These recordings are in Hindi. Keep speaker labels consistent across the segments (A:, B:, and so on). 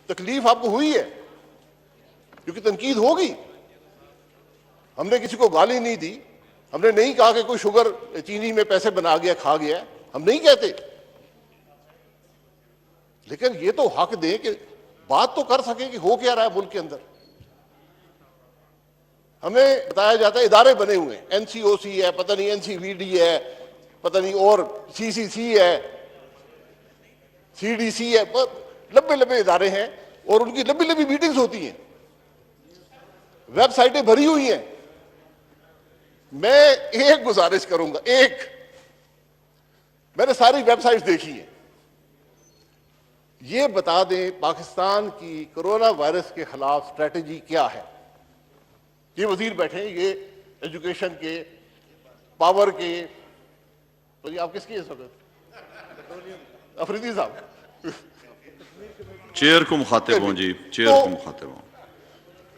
A: तकलीफ आपको हुई है, क्योंकि तनकीद होगी। हमने किसी को गाली नहीं दी, हमने नहीं कहा कि कोई शुगर चीनी में पैसे बना गया खा गया, हम नहीं कहते। लेकिन ये तो हक दें कि बात तो कर सके कि हो क्या रहा है मुल्क के अंदर। हमें बताया जाता है इदारे बने हुए हैं, एनसीओसी है, पता नहीं एनसीवीडी है, पता नहीं और सीसीसी है, सीडीसी है, लंबे लंबे इदारे हैं और उनकी लंबी लंबी मीटिंग्स होती हैं, वेबसाइटें भरी हुई हैं। मैं एक गुजारिश करूंगा, मैंने सारी वेबसाइट्स देखी हैं, ये बता दें पाकिस्तान की कोरोना वायरस के खिलाफ स्ट्रेटजी क्या है। ये वजीर बैठे हैं, ये एजुकेशन के, पावर के, तो ये आप किसकी है इस वक्त? अफरीदी साहब।
B: चेयर को मुखातिब हों जी, चेयर को मुखातिब हों।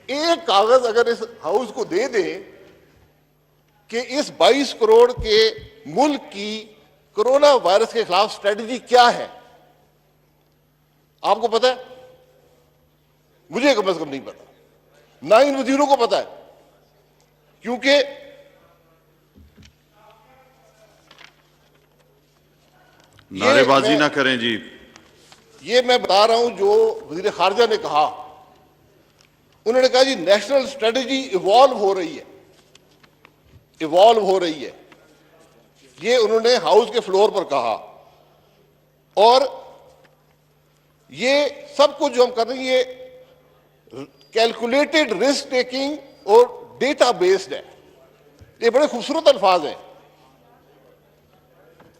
A: एक कागज अगर इस हाउस को दे दें कि इस 22 करोड़ के मुल्क की कोरोना वायरस के खिलाफ स्ट्रेटजी क्या है, आपको पता है? मुझे कम से कम नहीं पता, ना इन वजीरों को पता है, क्योंकि
B: नारेबाजी ना करें जी।
A: ये मैं बता रहा हूं जो वजीर खारजा ने कहा। उन्होंने कहा जी नेशनल स्ट्रेटजी इवॉल्व हो रही है, इवॉल्व हो रही है, ये उन्होंने हाउस के फ्लोर पर कहा। और ये सब कुछ जो हम कर रहे हैं ये कैलकुलेटेड रिस्क टेकिंग और डेटा बेस्ड है। ये बड़े खूबसूरत अल्फाज हैं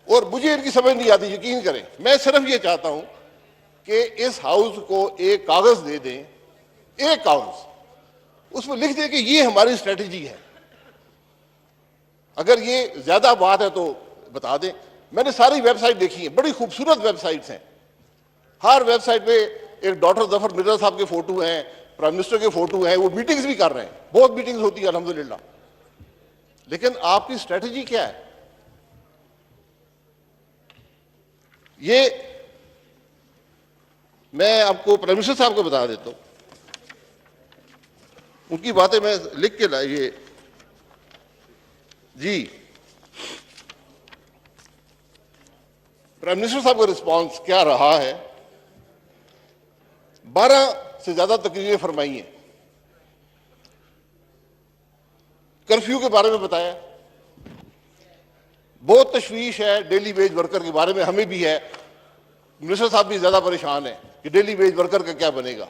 A: और मुझे इनकी समझ नहीं आती, यकीन करें। मैं सिर्फ ये चाहता हूं कि इस हाउस को एक कागज दे दें, एक कागज, उसमें लिख दें कि ये हमारी स्ट्रेटजी है। अगर ये ज्यादा बात है तो बता दें। मैंने सारी वेबसाइट देखी है, बड़ी खूबसूरत वेबसाइट्स हैं। हर वेबसाइट पे एक डॉक्टर जफर मिर्जा साहब के फोटो हैं, प्राइम मिनिस्टर के फोटो हैं, वो मीटिंग्स भी कर रहे हैं, बहुत मीटिंग्स होती है अल्हम्दुलिल्लाह। लेकिन आपकी स्ट्रेटजी क्या है? ये मैं आपको प्राइम मिनिस्टर साहब को बता देता हूं, उनकी बातें मैं लिख के लाई। ये जी प्राइम मिनिस्टर साहब का रिस्पांस क्या रहा है। 12 से ज्यादा तकरीरें फरमाई हैं, कर्फ्यू के बारे में बताया, बहुत तशवीश है डेली वेज वर्कर के बारे में, हमें भी है, मिनिस्टर साहब भी ज्यादा परेशान है कि डेली वेज वर्कर का क्या बनेगा।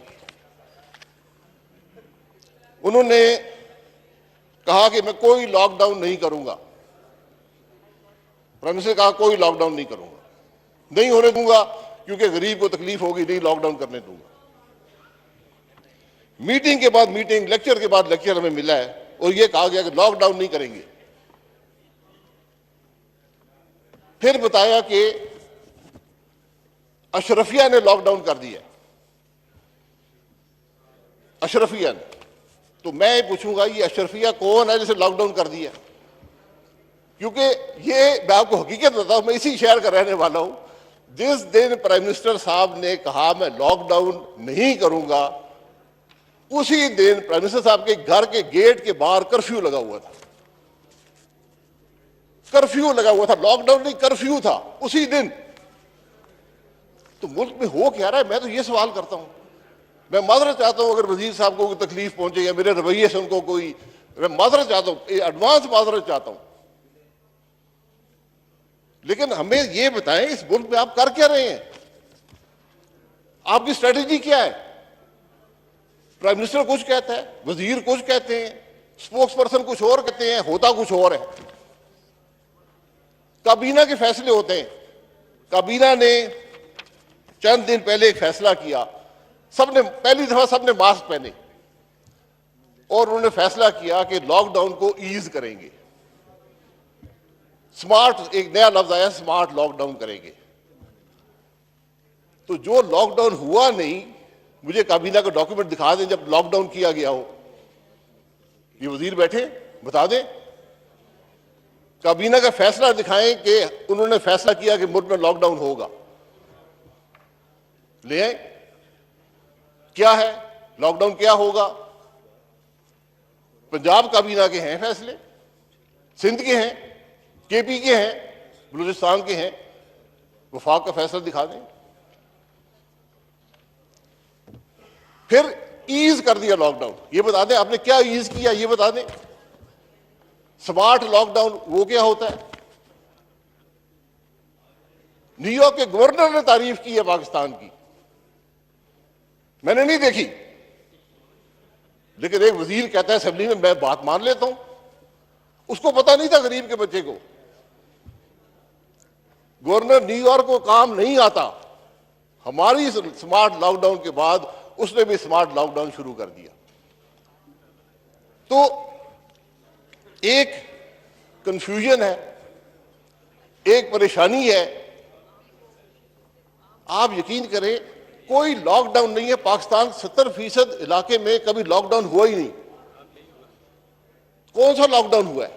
A: उन्होंने कहा कि मैं कोई लॉकडाउन नहीं करूंगा, प्राइम मिनिस्टर ने कहा कोई लॉकडाउन नहीं करूंगा, नहीं होने दूंगा क्योंकि गरीब को तकलीफ होगी, नहीं लॉकडाउन करने दूंगा। मीटिंग के बाद मीटिंग, लेक्चर के बाद लेक्चर हमें मिला है और यह कहा गया कि लॉकडाउन नहीं करेंगे। फिर बताया कि अशरफिया ने लॉकडाउन कर दिया, अशरफिया ने। तो मैं पूछूंगा ये अशरफिया कौन है जिसे लॉकडाउन कर दिया? क्योंकि ये मैं आपको हकीकत बताऊं, मैं इसी शहर का रहने वाला हूं। जिस दिन प्राइम मिनिस्टर साहब ने कहा मैं लॉकडाउन नहीं करूंगा, उसी दिन प्राइम मिनिस्टर साहब के घर के गेट के बाहर कर्फ्यू लगा हुआ था। कर्फ्यू लगा हुआ था, लॉकडाउन नहीं, कर्फ्यू था उसी दिन। तो मुल्क में हो क्या रहा है, मैं तो ये सवाल करता हूं। मैं माजरत चाहता हूं अगर वजीर साहब को कोई तकलीफ पहुंचे या मेरे रवैये से उनको कोई, मैं माजरत चाहता हूं, एडवांस माजरत चाहता हूं। लेकिन हमें ये बताएं इस मुल्क में आप कर क्या रहे हैं, आपकी स्ट्रेटजी क्या है? प्राइम मिनिस्टर कुछ कहता है, वजीर कुछ कहते हैं, स्पोक्स पर्सन कुछ और कहते हैं, होता कुछ और है। काबीना के फैसले होते हैं। काबीना ने चंद दिन पहले एक फैसला किया, सबने पहली दफा सबने मास्क पहने और उन्होंने फैसला किया कि लॉकडाउन को ईज करेंगे। स्मार्ट, एक नया लफ्ज आया, स्मार्ट लॉकडाउन करेंगे। तो जो लॉकडाउन हुआ नहीं, मुझे काबीना का डॉक्यूमेंट दिखा दें जब लॉकडाउन किया गया हो। ये वजीर बैठे, बता दें, काबीना का फैसला दिखाएं कि उन्होंने फैसला किया कि मुल्क में लॉकडाउन होगा, ले आए। क्या है, लॉकडाउन क्या होगा। पंजाब काबीना के हैं फैसले, सिंध के हैं, केपी के हैं, बलूचिस्तान के हैं, वफाक का फैसला दिखा दें। फिर ईज कर दिया लॉकडाउन, ये बता दें आपने क्या ईज किया, ये बता दें। स्मार्ट लॉकडाउन वो क्या होता है। न्यूयॉर्क के गवर्नर ने तारीफ की है पाकिस्तान की, मैंने नहीं देखी, लेकिन एक वजीर कहता है असेंबली में मैं बात मान लेता हूं। उसको पता नहीं था गरीब के बच्चे को। गवर्नर न्यूयॉर्क को काम नहीं आता, हमारी स्मार्ट लॉकडाउन के बाद उसने भी स्मार्ट लॉकडाउन शुरू कर दिया। तो एक कंफ्यूजन है, एक परेशानी है। आप यकीन करें कोई लॉकडाउन नहीं है पाकिस्तान, 70% इलाके में कभी लॉकडाउन हुआ ही नहीं। कौन सा लॉकडाउन हुआ है।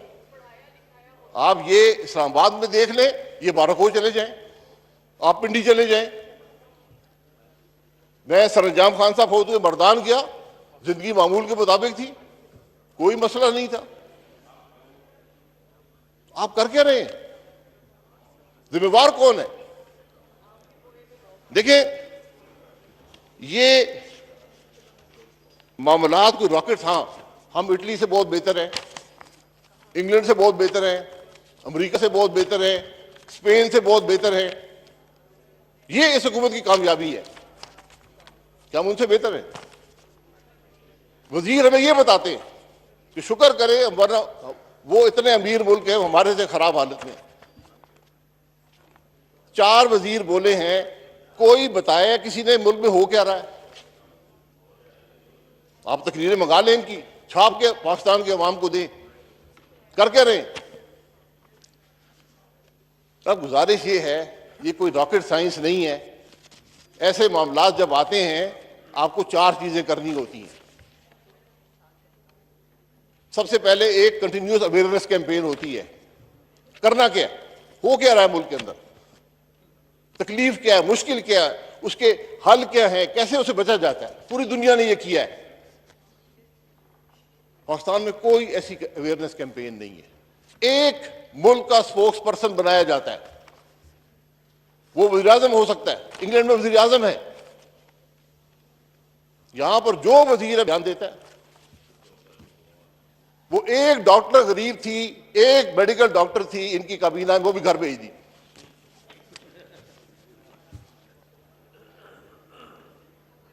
A: आप ये इस्लामाबाद में देख लें, ये बाराकोट चले जाएं, आप पिंडी चले जाएं। मैं सरंजाम खान साहब होते हुए मर्दान गया, जिंदगी मामूल के मुताबिक थी, कोई मसला नहीं था। आप कर क्या रहे हैं, जिम्मेवार कौन है। देखिए ये मामलात कोई रॉकेट था, हम इटली से बहुत बेहतर हैं, इंग्लैंड से बहुत बेहतर हैं, अमेरिका से बहुत बेहतर है, स्पेन से बहुत बेहतर है। ये इस हुकूमत की कामयाबी है, क्या हम उनसे बेहतर हैं। वजीर हमें ये बताते हैं कि शुक्र करें, वरना वो इतने अमीर मुल्क है, हमारे से खराब हालत में। 4 वजीर बोले हैं, कोई बताया किसी ने मुल्क में हो क्या रहा है। आप तकरीरें मंगा लें इनकी, छाप के पाकिस्तान के अवाम को दें, कर क्या रहे। अब गुजारिश ये है, ये कोई रॉकेट साइंस नहीं है। ऐसे मामलात जब आते हैं आपको 4 चीजें करनी होती हैं। सबसे पहले एक कंटिन्यूस अवेयरनेस कैंपेन होती है। करना क्या है, हो क्या रहा है मुल्क के अंदर, तकलीफ क्या है, मुश्किल क्या है, उसके हल क्या है, कैसे उसे बचा जाता है। पूरी दुनिया ने यह किया है, पाकिस्तान में कोई ऐसी अवेयरनेस कैंपेन नहीं है। एक मुल्क का स्पोक्स पर्सन बनाया जाता है, वो वज़ीर-ए-आज़म हो सकता है, इंग्लैंड में वज़ीर-ए-आज़म है, यहां पर जो वजीर बयान देता है। वो एक डॉक्टर गरीब थी, एक मेडिकल डॉक्टर थी इनकी काबीना, वो भी घर भेज दी।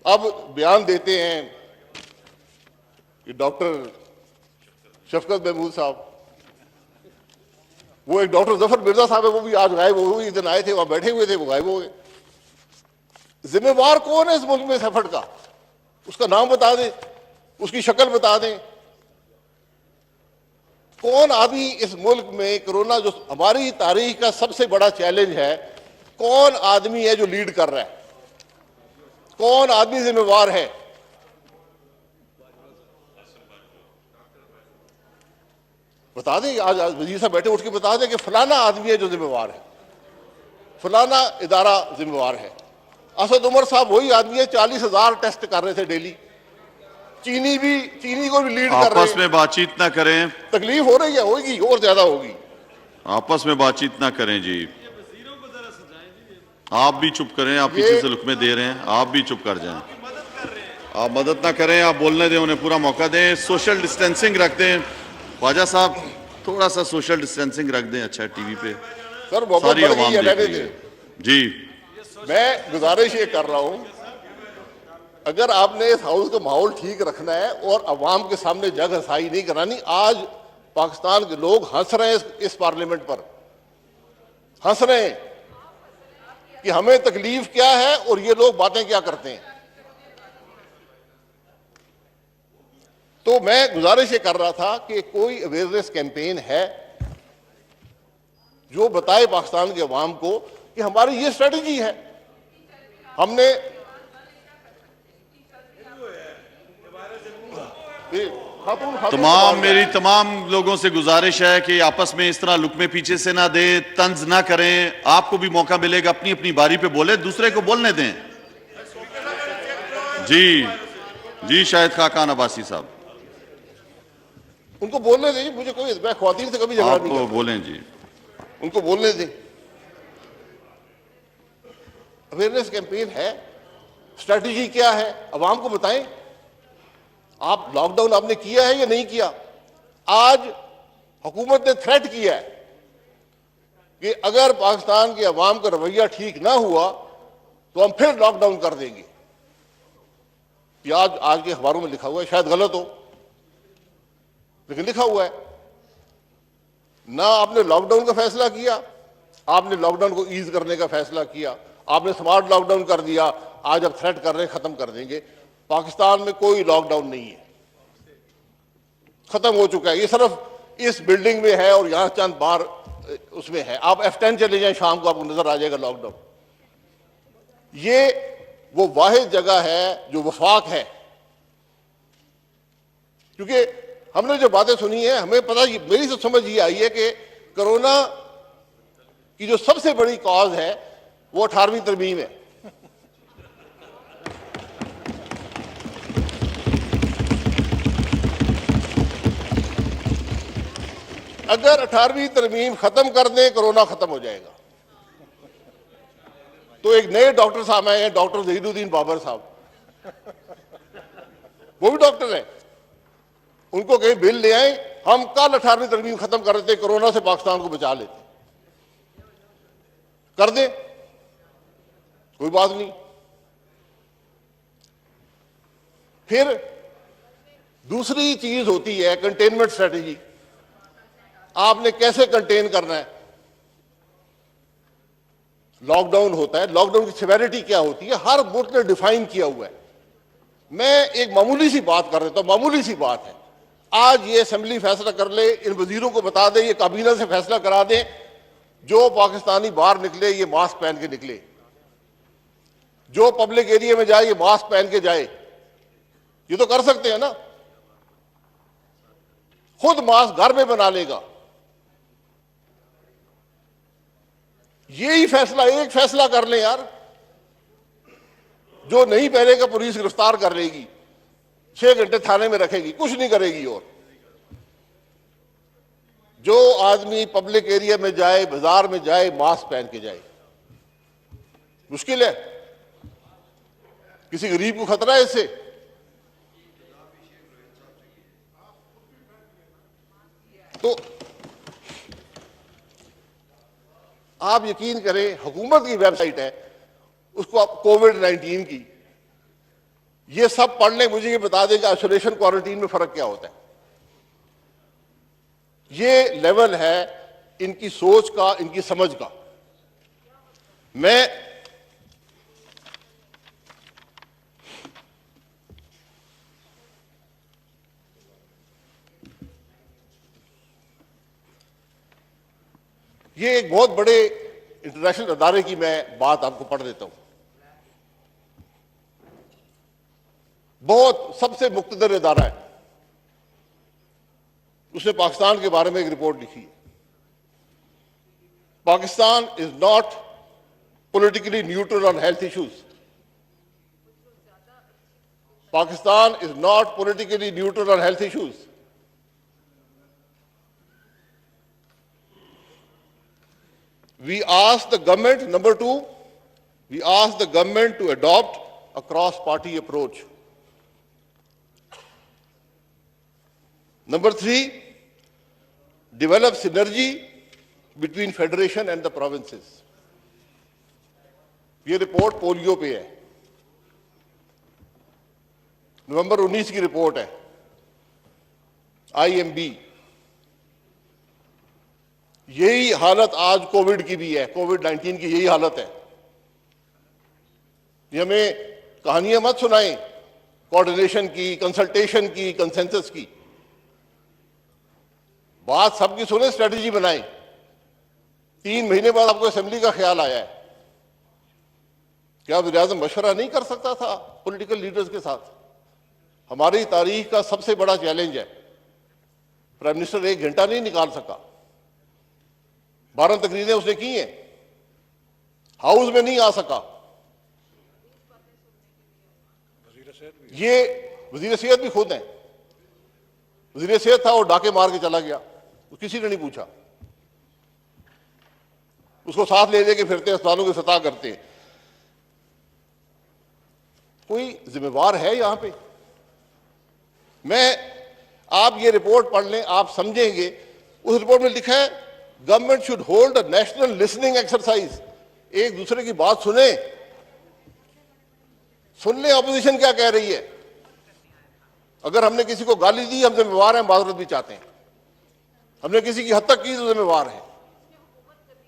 A: अब बयान देते हैं कि डॉक्टर शफकत महमूद साहब, वो एक डॉक्टर जफर मिर्जा साहब है, वो भी आज गायब हो गए। इस दिन आए थे, वहां बैठे हुए थे, वो गायब हो गए। जिम्मेवार कौन है इस मुल्क में इस एफर्ट का, उसका नाम बता दें, उसकी शक्ल बता दें। कौन आदमी इस मुल्क में कोरोना, जो हमारी तारीख का सबसे बड़ा चैलेंज है, कौन आदमी है जो लीड कर रहा है, कौन आदमी जिम्मेवार है। बता दें, आज वजीर साहब बैठे, उठ के बता दें कि फलाना आदमी है जो जिम्मेवार है, फलाना इदारा जिम्मेवार है। असद उमर साहब वही आदमी है, 40,000 टेस्ट कर रहे थे डेली। चीनी को भी लीड कर रहे हैं।
B: आपस में बातचीत ना करें,
A: तकलीफ हो रही है, होगी और ज्यादा होगी।
B: आपस में बातचीत ना करें जी। आप भी चुप करें, आप पीछे से लुकमे दे रहे हैं, आप भी चुप कर जाएं। आप मदद ना करें, आप बोलने दें, उन्हें पूरा मौका दें। सोशल डिस्टेंसिंग रख दें। ख्वाजा साहब थोड़ा सा सोशल डिस्टेंसिंग रख दें। अच्छा, टीवी पे
A: सर
B: सारी आवाम देख रही है जी।
A: मैं गुजारिश ये कर रहा हूं, अगर आपने इस हाउस का माहौल ठीक रखना है और अवाम के सामने जग हंसाई नहीं करानी। आज पाकिस्तान के लोग हंस रहे हैं इस पार्लियामेंट पर, हंस रहे हैं कि हमें तकलीफ क्या है और ये लोग बातें क्या करते हैं। तो मैं गुजारिश ये कर रहा था कि कोई अवेयरनेस कैंपेन है जो बताए पाकिस्तान के अवाम को कि हमारी ये स्ट्रेटजी है। हमने
B: मेरी तमाम लोगों से गुजारिश है कि आपस में इस तरह लुकमे पीछे से ना दें, तंज ना करें। आपको भी मौका मिलेगा अपनी अपनी बारी पे बोले, दूसरे को बोलने दें जी शाहिद खाकान अब्बासी साहब,
A: उनको बोलने दें, मुझे कोई, मैं ख्वातीन से कभी झगड़ा
B: आप
A: नहीं करता,
B: बोलें जी।
A: उनको बोलने दें। अवेयरनेस कैंपेन है, स्ट्रैटेजी क्या है, अवाम को बताएं। आप लॉकडाउन आपने किया है या नहीं किया? आज हुकूमत ने थ्रेट किया है कि अगर पाकिस्तान के अवाम का रवैया ठीक ना हुआ तो हम फिर लॉकडाउन कर देंगे। ये आज के अखबारों में लिखा हुआ है, शायद गलत हो लेकिन लिखा हुआ है। ना आपने लॉकडाउन का फैसला किया, आपने लॉकडाउन को ईज करने का फैसला किया, आपने स्मार्ट लॉकडाउन कर दिया, आज अब थ्रेट कर रहे हैं खत्म कर देंगे। पाकिस्तान में कोई लॉकडाउन नहीं है, खत्म हो चुका है। ये सिर्फ इस बिल्डिंग में है और यहां चंद बार उसमें है। आप F10 चले जाएं, शाम को आपको नजर आ जाएगा लॉकडाउन। ये वो वाहिद जगह है जो वफाक है, क्योंकि हमने जो बातें सुनी है, हमें पता, मेरी तो समझ ये आई है कि कोरोना की जो सबसे बड़ी कॉज है वो 18वीं तरमीम है। अगर 18वीं तरमीम खत्म कर दें, कोरोना खत्म हो जाएगा। तो एक नए डॉक्टर साहब आए हैं, डॉक्टर जहीदुद्दीन बाबर साहब, वो भी डॉक्टर हैं। उनको कहीं बिल ले आए, हम कल 18वीं तरमीम खत्म कर देते, कोरोना से पाकिस्तान को बचा लेते। कर दें, कोई बात नहीं। फिर दूसरी चीज होती है कंटेनमेंट स्ट्रेटेजी। आपने कैसे कंटेन करना है? लॉकडाउन होता है, लॉकडाउन की सिवियरिटी क्या होती है, हर मुल्क ने डिफाइन किया हुआ है। मैं एक मामूली सी बात कर देता हूं, मामूली सी बात है। आज ये असेंबली फैसला कर ले, इन वजीरों को बता दे, ये काबीना से फैसला करा दें, जो पाकिस्तानी बाहर निकले ये मास्क पहन के निकले, जो पब्लिक एरिया में जाए ये मास्क पहन के जाए। ये तो कर सकते हैं ना, खुद मास्क घर में बना लेगा। यही फैसला, एक फैसला कर ले यार, जो नहीं पहनेगा पुलिस गिरफ्तार कर लेगी, 6 घंटे थाने में रखेगी, कुछ नहीं करेगी। और जो आदमी पब्लिक एरिया में जाए, बाजार में जाए, मास्क पहन के जाए। मुश्किल है? किसी गरीब को खतरा है इससे? तो आप यकीन करें, हुकूमत की वेबसाइट है, उसको आप कोविड-19 की, ये सब पढ़ लें, मुझे ये बता दें कि आइसोलेशन क्वारंटीन में फर्क क्या होता है। ये लेवल है इनकी सोच का, इनकी समझ का। मैं ये एक बहुत बड़े इंटरनेशनल अदारे की मैं बात आपको पढ़ देता हूं। बहुत सबसे मुक्तदर इदारा है, उसने पाकिस्तान के बारे में एक रिपोर्ट लिखी है। Pakistan is not politically neutral on health issues. Pakistan is not politically neutral on health issues. We ask the government, number two, we ask the government to adopt a cross-party approach. Number three, develop synergy between federation and the provinces. ये रिपोर्ट पोलियो पे है, नवंबर 19 की रिपोर्ट है, IMB। यही हालत आज कोविड की भी है, कोविड-19 की यही हालत है। ये हमें कहानियां मत सुनाएं कोऑर्डिनेशन की, कंसल्टेशन की, कंसेंसस की। बात सबकी सुने, स्ट्रेटेजी बनाएं। 3 महीने बाद आपको असेंबली का ख्याल आया है। क्या वज़ीर-ए-आज़म मशवरा नहीं कर सकता था पॉलिटिकल लीडर्स के साथ? हमारी तारीख का सबसे बड़ा चैलेंज है, प्राइम मिनिस्टर 1 घंटा नहीं निकाल सका। 12 तकरीरें उसने की हैं, हाउस में नहीं आ सका। ये वजीर सेहत भी खुद हैं। वजीर सेहत था, वो डाके मार के चला गया, किसी ने नहीं पूछा। उसको साथ ले लेके फिरते हैं, अस्पतालों की सतह करते हैं। कोई जिम्मेवार है यहां पे? आप ये रिपोर्ट पढ़ लें, आप समझेंगे। उस रिपोर्ट में लिखा है government should hold a national listening exercise. एक दूसरे की बात सुन ले ऑपोजिशन क्या कह रही है। अगर हमने किसी को गाली दी, हम जिम्मेवार हैं, माजरत भी चाहते हैं। हमने किसी की हत्या की तो जिम्मेवार हैं।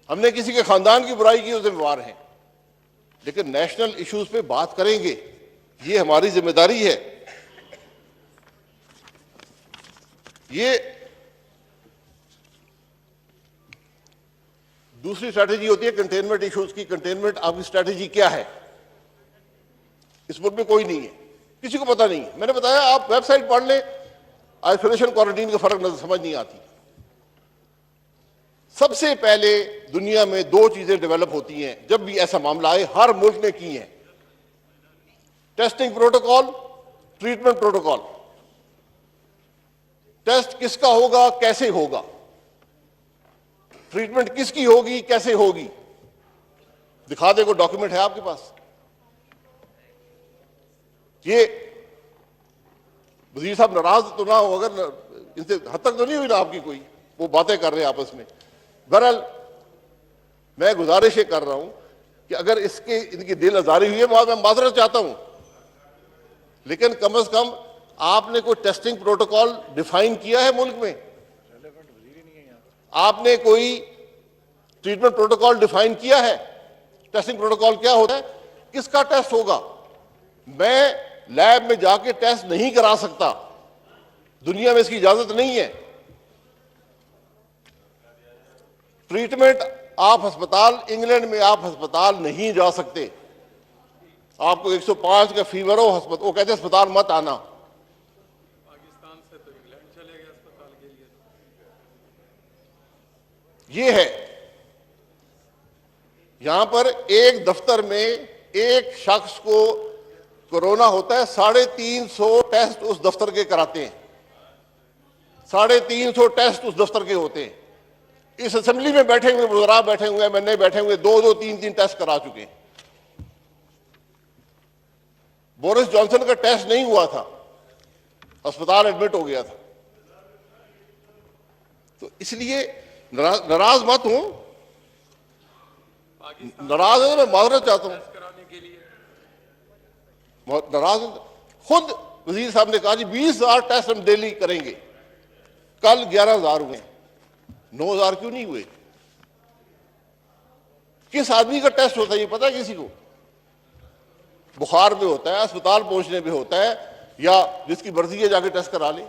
A: हमने किसी के खानदान की बुराई की तो जिम्मेवार हैं। लेकिन नेशनल इश्यूज पे बात करेंगे, ये हमारी जिम्मेदारी है। ये दूसरी स्ट्रैटेजी होती है कंटेनमेंट इश्यूज की। कंटेनमेंट आपकी स्ट्रैटेजी क्या है? इस मुल्क में कोई नहीं है, किसी को पता नहीं है। मैंने बताया, आप वेबसाइट पढ़ लें, आइसोलेशन क्वारंटीन का फर्क नजर समझ नहीं आती। सबसे पहले दुनिया में दो चीजें डेवलप होती हैं जब भी ऐसा मामला आए, हर मुल्क ने की है। Testing protocol, treatment protocol. Test किसका होगा, कैसे होगा, ट्रीटमेंट किसकी होगी, कैसे होगी, दिखा दे, कोई डॉक्यूमेंट है आपके पास? ये वजीर साहब नाराज तो ना हो, अगर इनसे हद तक तो नहीं हुई ना आपकी कोई, वो बातें कर रहे हैं आपस में। बहरहाल मैं गुजारिश ये कर रहा हूं कि अगर इनकी दिल आजारी हुई है, मैं माजरत चाहता हूं, लेकिन कम से कम आपने कोई टेस्टिंग प्रोटोकॉल डिफाइन किया है मुल्क में? आपने कोई ट्रीटमेंट प्रोटोकॉल डिफाइन किया है? टेस्टिंग प्रोटोकॉल क्या होता है, किसका टेस्ट होगा? मैं लैब में जाके टेस्ट नहीं करा सकता, दुनिया में इसकी इजाजत नहीं है। ट्रीटमेंट आप अस्पताल, इंग्लैंड में आप अस्पताल नहीं जा सकते। आपको 105 का फीवर हो, वो कहते हैं अस्पताल मत आना।
C: पाकिस्तान से तो इंग्लैंड चले गए अस्पताल के लिए।
A: ये है, यहां पर एक दफ्तर में एक शख्स को कोरोना होता है, 350 टेस्ट उस दफ्तर के कराते हैं। 350 टेस्ट उस दफ्तर के होते हैं। इस असेंबली में बैठे हुए वज़रा बैठे हुए, एमएनए बैठे हुए, 2-2, 3-3 टेस्ट करा चुके हैं। बोरिस जॉनसन का टेस्ट नहीं हुआ था, अस्पताल एडमिट हो गया था। तो इसलिए नाराज मत हूं, नाराज है तो मैं माजरत चाहता हूं।
C: कराने के लिए
A: नाराज खुद वजीर साहब ने कहा जी 20,000 टेस्ट हम डेली करेंगे। कल 11,000 हुए, 9,000 क्यों नहीं हुए? किस आदमी का टेस्ट होता है ये पता है किसी को? बुखार में होता है, अस्पताल पहुंचने पे होता है, या जिसकी मर्जी है जाके टेस्ट करा ले।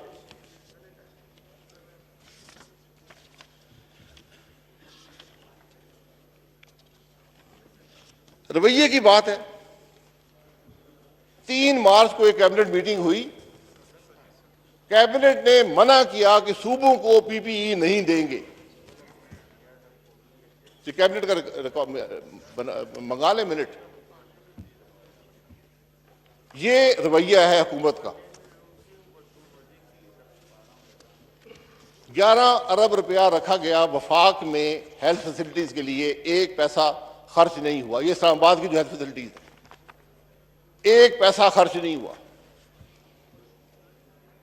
A: रवैये की बात है। 3 मार्च को एक कैबिनेट मीटिंग हुई, कैबिनेट ने मना किया कि सूबों को पीपीई नहीं देंगे। कैबिनेट का मंगा ले मिनट। ये रवैया है हुकूमत का। 11 अरब रुपया रखा गया वफाक में हेल्थ फैसिलिटीज के लिए, 1 पैसा खर्च नहीं हुआ। ये इस्लामाबाद की जो हेल्थ फैसिलिटीज है, 1 पैसा खर्च नहीं हुआ।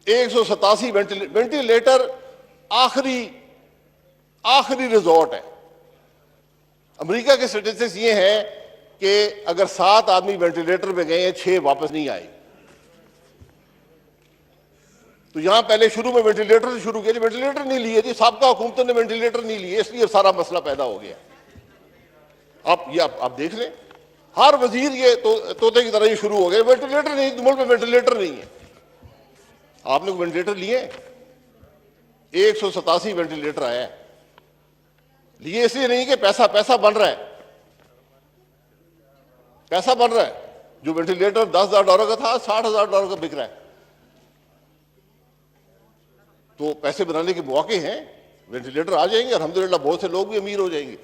A: 187 वेंटिलेटर आखिरी रिजॉर्ट है। अमेरिका के स्टेटिस्टिक्स ये हैं कि अगर 7 आदमी वेंटिलेटर पे गए हैं, 6 वापस नहीं आए। तो यहां पहले शुरू में वेंटिलेटर से शुरू किया, वेंटिलेटर नहीं लिए जी, साबका हुकूमतों ने वेंटिलेटर नहीं लिए, इसलिए सारा मसला पैदा हो गया। आप देख लें, हर वजीर ये तोते की तरह ये शुरू हो गए, वेंटिलेटर नहीं, मुल्क में वेंटिलेटर नहीं है। आपने कोई वेंटिलेटर लिए? 187 वेंटिलेटर आया है। लिए इसलिए नहीं कि पैसा बन रहा है, पैसा बन रहा है। जो वेंटिलेटर $10,000 का था, $60,000 का बिक रहा है। तो पैसे बनाने के मौके हैं, वेंटिलेटर आ जाएंगे, अल्हम्दुलिल्लाह बहुत से लोग भी अमीर हो जाएंगे।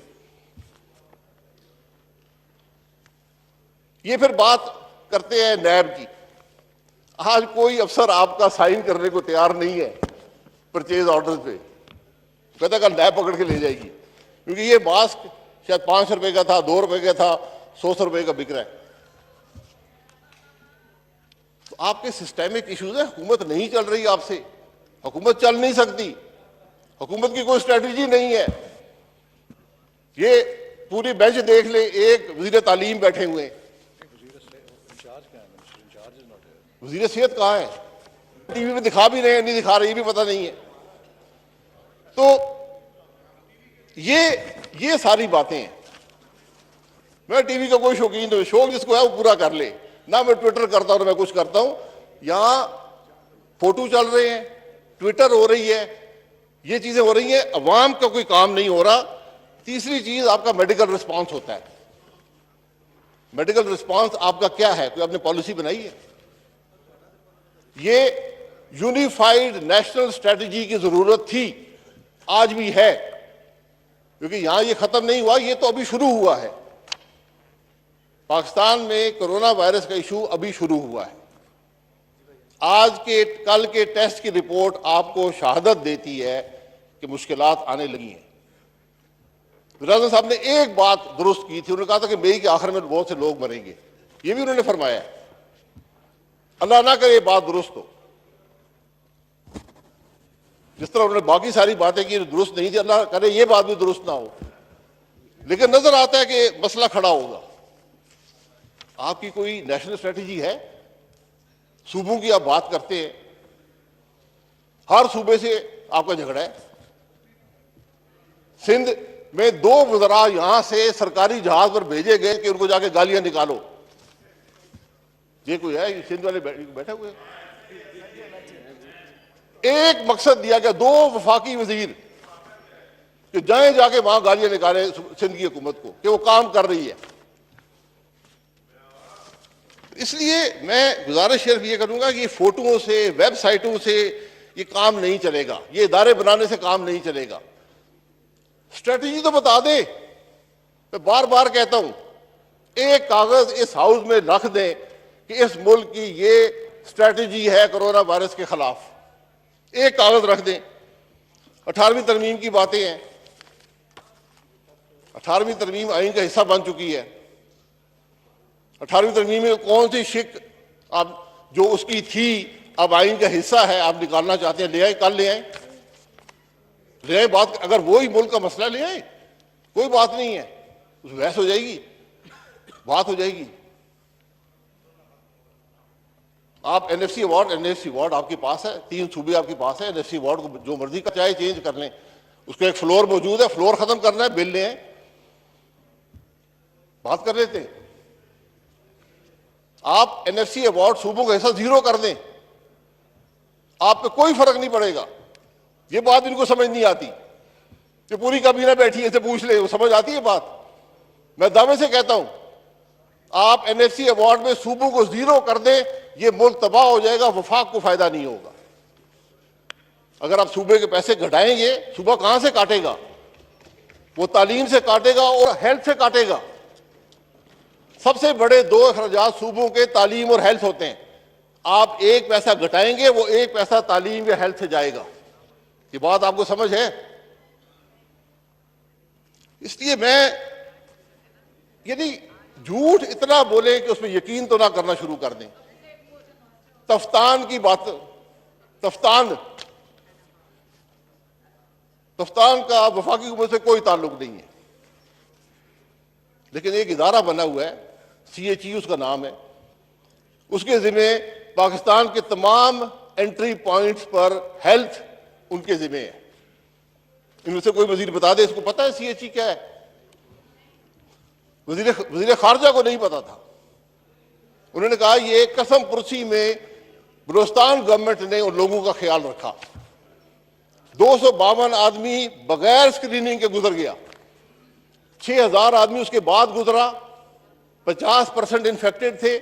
A: ये फिर बात करते हैं नैब की। आज कोई अफसर आपका साइन करने को तैयार नहीं है परचेज ऑर्डर पे, कहता कल नया पकड़ के ले जाएगी, क्योंकि ये मास्क शायद 5 रुपए का था, 2 रुपए का था, 100 रुपए का बिक रहा है। तो आपके सिस्टेमिक इश्यूज है, हुकूमत नहीं चल रही आपसे, हुकूमत चल नहीं सकती, हुकूमत की कोई स्ट्रेटजी नहीं है। ये पूरी बेंच देख ले, एक वजीर तालीम बैठे हुए हैं, वजीर सेहत कहाँ है? टीवी पे दिखा भी रहे हैं, नहीं दिखा रहे ये भी पता नहीं है। तो ये सारी बातें हैं। मैं टीवी का कोई शौकीन नहीं, शौक जिसको है वो पूरा कर ले। ना मैं ट्विटर करता हूं ना मैं कुछ करता हूं, यहां फोटो चल रहे हैं, ट्विटर हो रही है, ये चीजें हो रही हैं, अवाम का कोई काम नहीं हो रहा। तीसरी चीज आपका मेडिकल रिस्पांस होता है। मेडिकल रिस्पांस आपका क्या है? कोई आपने पॉलिसी बनाई है? ये यूनिफाइड नेशनल स्ट्रेटजी की जरूरत थी, आज भी है, क्योंकि यहां ये खत्म नहीं हुआ, ये तो अभी शुरू हुआ है। पाकिस्तान में कोरोना वायरस का इशू अभी शुरू हुआ है। आज के कल के टेस्ट की रिपोर्ट आपको शहादत देती है कि मुश्किलात आने लगी हैं। वज़ीर साहब ने एक बात दुरुस्त की थी, उन्होंने कहा था कि मई के आखिर में बहुत से लोग मरेंगे, ये भी उन्होंने फरमाया है। अल्लाह ना करे ये बात दुरुस्त हो। जिस तरह उन्होंने बाकी सारी बातें की दुरुस्त नहीं थी, अल्लाह करे ये बात भी दुरुस्त ना हो। लेकिन नजर आता है कि मसला खड़ा होगा। आपकी कोई नेशनल स्ट्रेटजी है? सूबों की आप बात करते हैं, हर सूबे से आपका झगड़ा है। सिंध में 2 वज़रा यहां से सरकारी जहाज पर भेजे गए कि उनको जाके गालियां निकालो। ये कोई है? सिंध वाले बैठे हुए, एक मकसद दिया गया, 2 वफाकी वजीर कि जाएं जाके वहां गालियां निकालें सिंध की हुकूमत को कि वो काम कर रही है। इसलिए मैं गुजारिश सिर्फ ये करूंगा कि फोटोओं से, वेबसाइटों से ये काम नहीं चलेगा, ये इदारे बनाने से काम नहीं चलेगा। स्ट्रेटजी तो बता दे। मैं बार बार कहता हूं, एक कागज इस हाउस में रख दें कि इस मुल्क की ये स्ट्रेटजी है कोरोना वायरस के खिलाफ, एक कागज रख दें। 18वीं तरमीम की बातें हैं, 18वीं तरमीम आइन का हिस्सा बन चुकी है। 18वीं तरमीम में कौन सी शिक आप जो उसकी थी अब आइन का हिस्सा है आप निकालना चाहते हैं, ले आए, कल ले आए, ले आए। बात अगर वही मुल्क का मसला ले आए, कोई बात नहीं है, उस बहस हो जाएगी, बात हो जाएगी। आप एनएफसी अवार्ड आपके पास है, 3 सूबे आपके पास है। एनएफसी अवार्ड को जो मर्जी का चाहे चेंज कर लें, उसका एक फ्लोर मौजूद है, फ्लोर खत्म करना है, बिल ले आए, बात कर लेते हैं। आप एनएफसी अवार्ड सूबों का हिस्सा 0 कर दें, आप पे कोई फर्क नहीं पड़ेगा। ये बात इनको समझ नहीं आती कि पूरी काबीना बैठी है, इसे पूछ ले, वो समझ आती है बात। मैं दावे से कहता हूं, आप एनएफसी अवार्ड में सूबों को 0 कर दें, ये मुल्क तबाह हो जाएगा, वफाक को फायदा नहीं होगा। अगर आप सूबे के पैसे घटाएंगे, सूबा कहां से काटेगा? वो तालीम से काटेगा और हेल्थ से काटेगा। सबसे बड़े 2 अखराजात सूबों के तालीम और हेल्थ होते हैं। आप 1 पैसा घटाएंगे, वो 1 पैसा तालीम या हेल्थ से जाएगा। ये बात आपको समझ है? इसलिए मैं यदि झूठ इतना बोले कि उसमें यकीन तो ना करना शुरू कर दें। तफ्तान की बात, तफ्तान का वफाकी हुकूमत से कोई ताल्लुक नहीं है, लेकिन एक इदारा बना हुआ है, CHE उसका नाम है, उसके जिम्मे पाकिस्तान के तमाम एंट्री पॉइंट्स पर हेल्थ उनके जिम्मे है। इनमें से कोई वजीर बता दे इसको पता है CHE क्या है? वजीर खारजा को नहीं पता था। उन्होंने कहा ये कसम पुरसी में बलूचिस्तान गवर्नमेंट ने उन लोगों का ख्याल रखा। 252 आदमी बगैर स्क्रीनिंग के गुजर गया, 6000 आदमी उसके बाद गुजरा, 50% इन्फेक्टेड थे।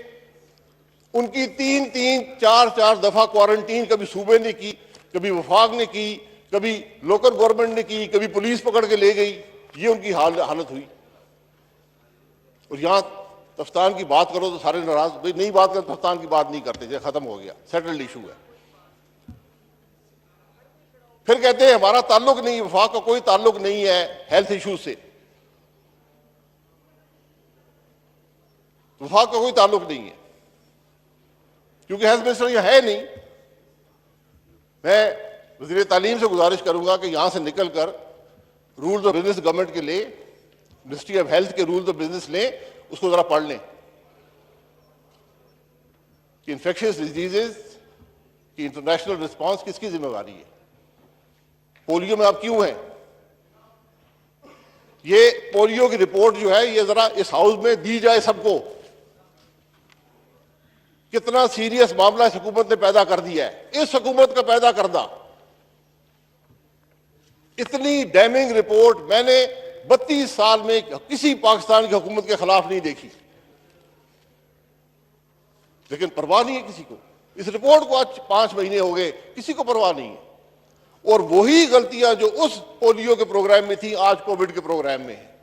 A: उनकी 3-4 दफा क्वारंटीन कभी सूबे ने की, कभी वफाक ने की, कभी लोकल गवर्नमेंट ने की, कभी पुलिस पकड़ के ले गई। ये उनकी हालत हुई। और यहां तफ्तान की बात करो तो सारे नाराज, भाई नहीं बात करते, तफ्तान की बात नहीं करते, खत्म हो गया, सेटल्ड इशू है। फिर कहते हैं हमारा ताल्लुक नहीं, वफाक का कोई ताल्लुक नहीं है हेल्थ इशू से, वफाक का कोई ताल्लुक नहीं है क्योंकि हेल्थ मिनिस्टर यह है नहीं। मैं वज़ीर तालीम से गुजारिश करूंगा कि यहां से निकलकर रूल्स ऑफ बिजनेस गवर्नमेंट के लिए, मिनिस्ट्री ऑफ हेल्थ के रूल्स ऑफ बिजनेस लें, उसको जरा पढ़ लें कि इन्फेक्शियस डिजीजेज की इंटरनेशनल रिस्पांस किसकी जिम्मेवारी है, पोलियो में आप क्यों हैं। ये पोलियो की रिपोर्ट जो है ये जरा इस हाउस में दी जाए सबको, कितना सीरियस मामला इस हुकूमत ने पैदा कर दिया है। इस हुकूमत का पैदा करदा इतनी डैमिंग रिपोर्ट मैंने 32 साल में किसी पाकिस्तान की हुकूमत के खिलाफ नहीं देखी, लेकिन परवाह नहीं है किसी को। इस रिपोर्ट को आज 5 महीने हो गए, किसी को परवाह नहीं है। और वही गलतियां जो उस पोलियो के प्रोग्राम में थी आज कोविड के प्रोग्राम में है,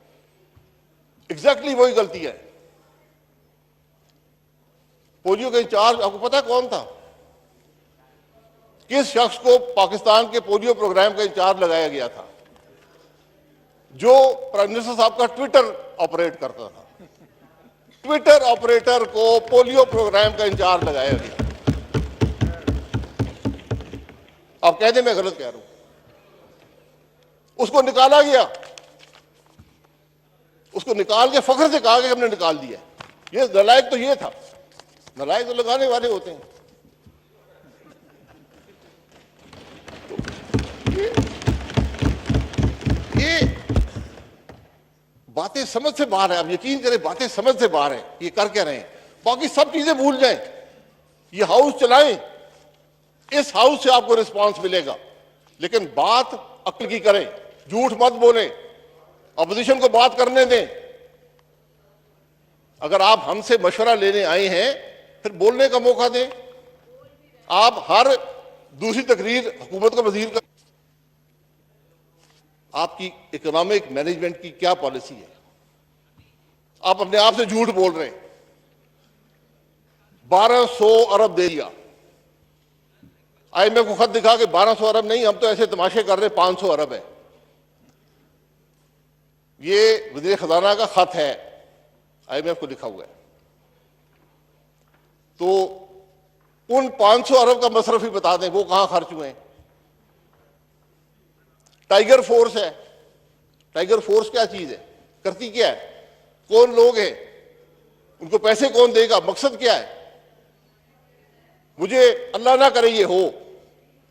A: एग्जैक्टली वही गलतियां हैं। पोलियो का इंचार्ज आपको पता है कौन था? किस शख्स को पाकिस्तान के पोलियो प्रोग्राम का इंचार्ज लगाया गया था? जो प्राइम मिनिस्टर साहब का ट्विटर ऑपरेट करता था। ट्विटर ऑपरेटर को पोलियो प्रोग्राम का इंचार्ज लगाया गया। आप कह दें मैं गलत कह रहा हूं, उसको निकाला गया, उसको निकाल के फख्र से कहा कि हमने निकाल दिया। ये नलायक तो ये था, नलायक तो लगाने वाले होते हैं। ये बातें समझ से बाहर है। आप यकीन करें, बातें समझ से बाहर है। ये कर क्या रहे हैं? बाकी सब चीजें भूल जाएं, ये हाउस चलाएं, इस हाउस से आपको रिस्पांस मिलेगा। लेकिन बात अक्ल की करें, झूठ मत बोलें, अपोजिशन को बात करने दें। अगर आप हमसे मशवरा लेने आए हैं फिर बोलने का मौका दें। आप हर दूसरी तकरीर हुकूमत का वजीर का, आपकी इकोनॉमिक मैनेजमेंट की क्या पॉलिसी है? आप अपने आप से झूठ बोल रहे हैं। 1200 अरब दे दिया, IMF को खत दिखा के 1200 अरब नहीं, हम तो ऐसे तमाशे कर रहे 500 अरब है। ये वज़ीर खजाना का खत है, IMF को लिखा हुआ है। तो उन 500 अरब का मसरफ ही बता दें, वो कहां खर्च हुए हैं। टाइगर फोर्स है, टाइगर फोर्स क्या चीज है, करती क्या है, कौन लोग हैं, उनको पैसे कौन देगा, मकसद क्या है? मुझे अल्लाह ना करे ये हो,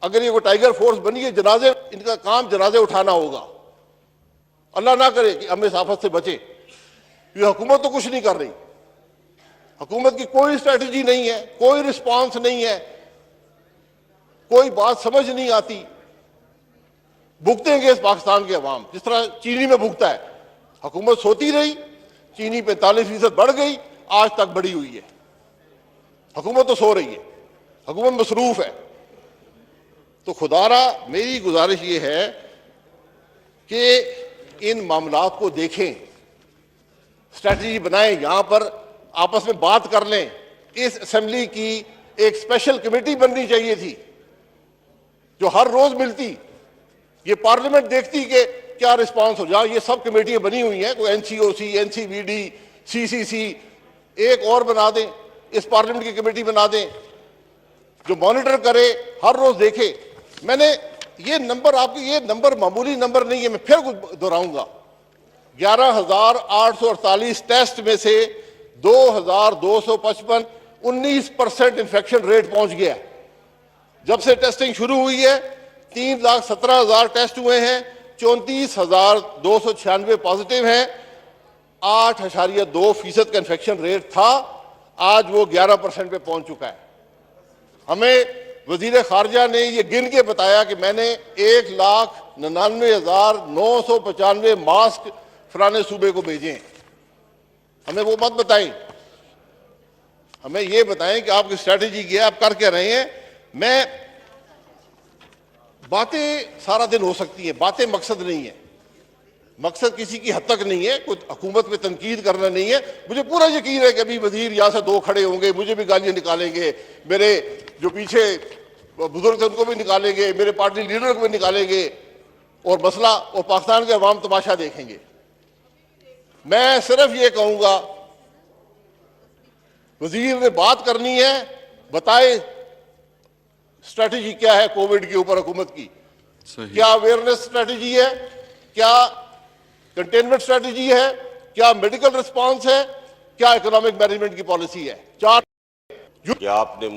A: अगर ये वो टाइगर फोर्स बनी है, जनाजे, इनका काम जनाजे उठाना होगा। अल्लाह ना करे कि हम इस आफत से बचे। ये हुकूमत तो कुछ नहीं कर रही, हुकूमत की कोई स्ट्रेटजी नहीं है, कोई रिस्पांस नहीं है, कोई बात समझ नहीं आती। भुगतेंगे इस पाकिस्तान के अवाम जिस तरह चीनी में भुगता है। हुकूमत सोती रही, चीनी 45% बढ़ गई, आज तक बढ़ी हुई है। हुकूमत तो सो रही है, हुकूमत मसरूफ है। तो खुदारा मेरी गुजारिश ये है कि इन मामलात को देखें, स्ट्रैटेजी बनाएं, यहां पर आपस में बात कर लें। इस असेंबली की एक स्पेशल कमेटी बननी चाहिए थी जो हर रोज मिलती, ये पार्लियामेंट देखती कि क्या रिस्पांस हो। जहां ये सब कमेटियां बनी हुई हैं, कोई NCOC, NCVD, CCC, एक और बना दें, इस पार्लियामेंट की कमेटी बना दें जो मॉनिटर करे, हर रोज देखे। मैंने ये नंबर, आपके ये नंबर मामूली नंबर नहीं है, मैं फिर दोहराऊंगा। 11,848 टेस्ट में से 2,255, 19% इन्फेक्शन रेट पहुंच गया। जब से टेस्टिंग शुरू हुई है 3,17,000 टेस्ट हुए हैं, 34,296 पॉजिटिव हैं, 8.2% का इन्फेक्शन रेट था, आज वो 11% पे पहुंच चुका है। हमें वजीर खारजा ने ये गिन के बताया कि मैंने 1,99,995 मास्क फलाने सूबे को भेजे हैं। हमें वो मत बताएं, हमें ये बताएं कि आपकी स्ट्रैटेजी क्या है, आप कर क्या रहे हैं। मैं बातें सारा दिन हो सकती हैं, बातें मकसद नहीं है। मकसद किसी की हद तक नहीं है, कुछ हुकूमत पे तनकीद करना नहीं है। मुझे पूरा यकीन है कि अभी वजीर यहाँ से दो खड़े होंगे, मुझे भी गालियां निकालेंगे, मेरे जो पीछे बुजुर्ग थे उनको भी निकालेंगे, मेरे पार्टी लीडर को भी निकालेंगे, और मसला और पाकिस्तान के अवाम तमाशा देखेंगे। मैं सिर्फ ये कहूंगा, वजीर ने बात करनी है, बताए स्ट्रेटजी क्या है कोविड के ऊपर हुकूमत की,
B: सही।
A: क्या अवेयरनेस स्ट्रेटजी है, क्या कंटेनमेंट स्ट्रेटजी है, क्या मेडिकल रिस्पांस है, क्या इकोनॉमिक मैनेजमेंट की पॉलिसी है। चार
D: कि आपने मुझे